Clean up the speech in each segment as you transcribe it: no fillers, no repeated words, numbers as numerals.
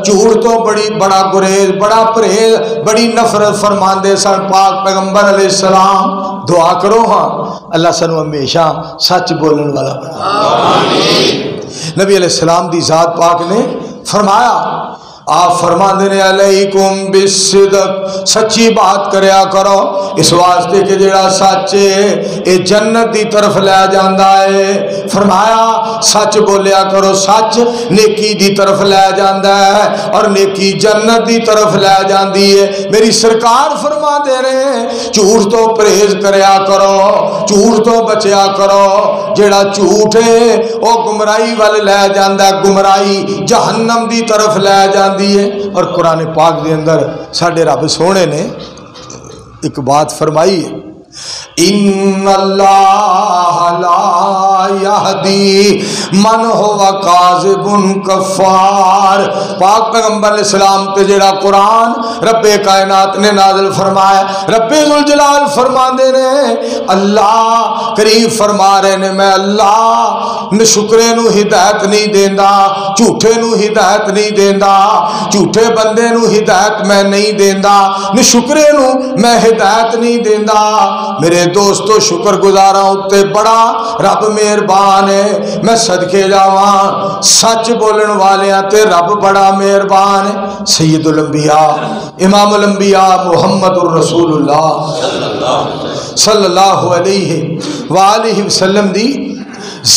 جھوٹ تو بڑا گریز، بڑا پرہیز، بڑی نفرت فرماندے سن پاک پیغمبر علیہ السلام۔ دعا کرو ہاں اللہ سانو ہمیشہ سچ بولن والا بنا۔ نبی علیہ السلام دی ذات پاک نے فرمایا، آپ فرماندے نے علیکم بالصدق، سچی بات کریا کرو، اس واسطے کہ جڑا سچ ہے اے جنت دی طرف لے جاندا ہے۔ فرمایا سچ بولیا کرو، سچ نیکی دی طرف لے جاندا ہے اور نیکی جنت دی طرف لے جاندی ہے۔ میری سرکار فرما دے رہے جھوٹ تو پرہیز کریا کرو، جھوٹ تو بچیا کرو، جڑا جھوٹ ہے وہ گمراہی وال لے جاندا ہے، گمراہی جہنم دی طرف لے جاندا۔ اور قرآن پاک دے اندر ساڈے رب سونے نے ایک بات فرمائی ہے، ان اللہ لا یہدی من ہوا کاذب کفار۔ پاک پیغمبر علیہ السلام تے جڑا قرآن رب کائنات نے نازل فرمایا، رب ذوالجلال فرماندے نے، اللہ کریم فرما رہے نے میں اللہ نشکرے نو ہدایت نہیں دیندا، جھوٹے نو ہدایت نہیں دیندا، جھوٹے بندے نو ہدایت میں نہیں دیندا، نشکرے نو میں ہدایت نہیں دیندا۔ میرے دوستو شکر گزاراں اتے بڑا رب مہربان ہے، میں صدقے جاواں سچ بولن والیاں تے رب بڑا مہربان ہے۔ سید الانبیاء امام الانبیاء محمد الرسول اللہ صلی اللہ علیہ وآلہ وسلم دی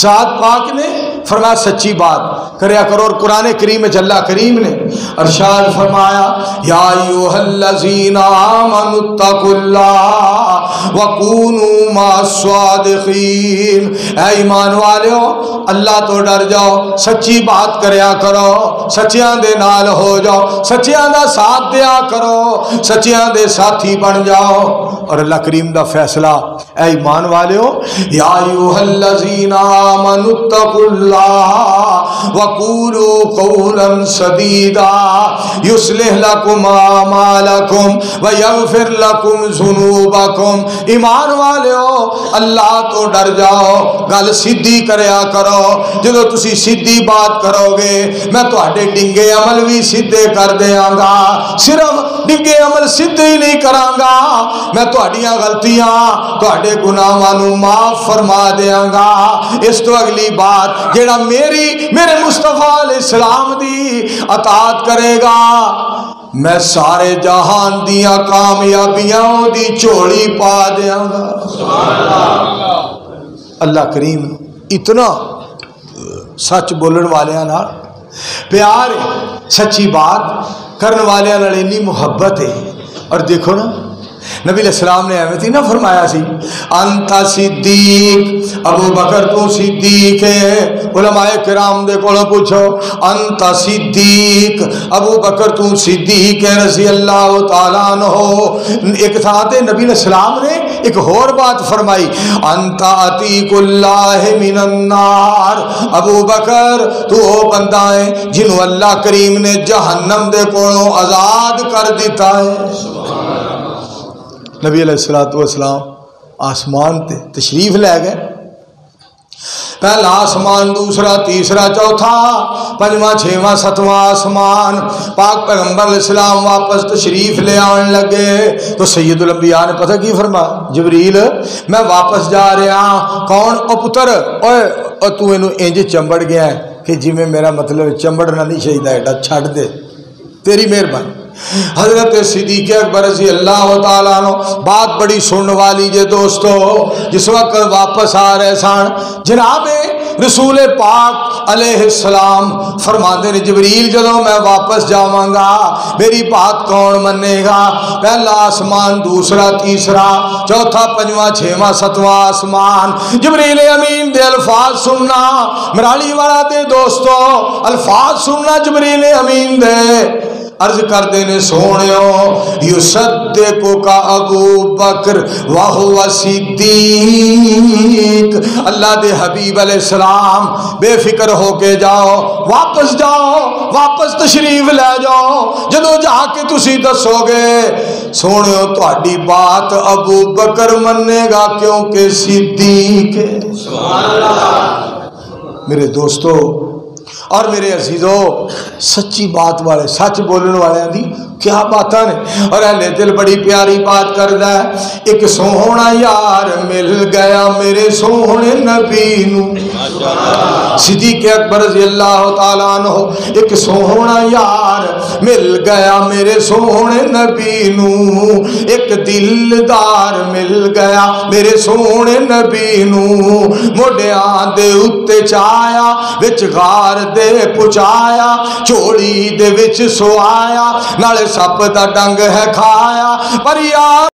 ذات پاک نے فرمایا سچی بات کریا کرو۔ اور قرآن کریم میں اللہ کریم نے ارشاد فرمایا، یا ایھا الذین آمنوا اتقوا اللہ وکونوا مع الصادقین۔ اے ایمان والو اللہ تو ڈر جاؤ، سچی بات کریا کرو، سچیاں دے نال ہو جاؤ، سچیاں دا ساتھ دیا کرو، سچیاں دے ساتھی بن جاؤ۔ اور اللہ کریم دا فیصلہ، اے ایمان والو یا ایھا الذین آمنوا اتقوا اللہ وقولوا قولا سدیدا یصلح لکم اعمالکم ویغفر لکم ذنوبکم۔ ایمان والو اللہ تو ڈر جاؤ، گل سیدھی کریا کرو، جدو تسی سیدھی بات کرو گے میں تواڈے ڈنگے عمل بھی سیدھے کر دیاں گا، صرف ڈنگے عمل سیدھے ہی نہیں کراں گا، میں تواڈیاں غلطیاں تواڈے گناہاں نو معاف فرما دیاں گا۔ اس تو اگلی بات جیڑا میرے مصطفیٰ علیہ السلام دی اطاعت کرے گا میں سارے جہان دیاں کامیابیاں دی چوڑی پا دیاں گا۔ اللہ کریم اتنا سچ بولن والیاں نال پیار ہے، سچی بات کرن والیاں نال اتنی محبت ہے۔ اور دیکھو نا نبی علیہ السلام نے احمد ہی نہ فرمایا سی انت صدیق، ابو بکر تو صدیق ہے۔ علماء کرام دے کولوں پوچھو انت صدیق، ابو بکر تو صدیق ہے رضی اللہ تعالیٰ عنہ۔ ایک تھا تے نبی علیہ السلام نے ایک اور بات فرمائی انت عتیق اللہ من النار، ابو بکر تو وہ بندہ ہے جنہوں اللہ کریم نے جہنم دے کولوں آزاد کر دیتا ہے۔ نبی علیہ السلام آسمان تے تشریف لے گئے، پہلا آسمان، دوسرا، تیسرا، چوتھا، پنجواں، چھواں، ستواں آسمان، پاک پیغمبر علیہ السلام واپس تشریف لے آن لگے تو سید الانبیاء نے پتہ کی فرمایا، جبریل میں واپس جا رہا ہاں۔ کون؟ او پتر، اوے تو اینو انج چمبڑ گیا ہے کہ جی میں میرا مطلب چمبڑنا نہیں چاہیے، ایڈا چھڑ دے، تیری مہربانی۔ حضرت صدیق اکبر رضی اللہ تعالیٰ عنہ بات بڑی سننے والی جے دوستو، جس وقت واپس آ رہے سن جناب رسول پاک علیہ السلام فرماندے نے جبریل جدوں میں واپس جاواں گا میری بات کون منے گا؟ پہلا آسمان، دوسرا، تیسرا، چوتھا، پنجواں، چھواں، ستواں آسمان، جبریل امین دے الفاظ سننا، مرالی والا دے دوستو الفاظ سننا جبریل امین دے عرض کر دینے سونیو یصدقو کا ابو بکر وہو صدیق۔ اللہ دے حبیب علیہ السلام بے فکر ہو کے جاؤ، واپس جاؤ، واپس تشریف لے جاؤ، جدو جا کے تسی دسو گے سونیو تہاڈی بات ابو بکر منے گا کیونکہ صدیق ہے۔ میرے دوستو اور میرے عزیزو سچی بات والے سچ بولنے والے دی کیا باتاں نے. اور اہل دل بڑی پیاری بات کردا ہے. ایک سوہنا یار مل گیا میرے سوہنے نبی نو. صدیق اکبر رضی اللہ تعالیٰ عنہ. ایک سوہنا یار مل گیا میرے سوہنے نبی نو. ایک دلدار مل گیا میرے سوہنے نبی نو. موڈیاں دے اتے چایا وچ غار دے پچایا چوڑی دے وچ سوایا نالے سپ دا ڈنگ ہے کھایا پر یار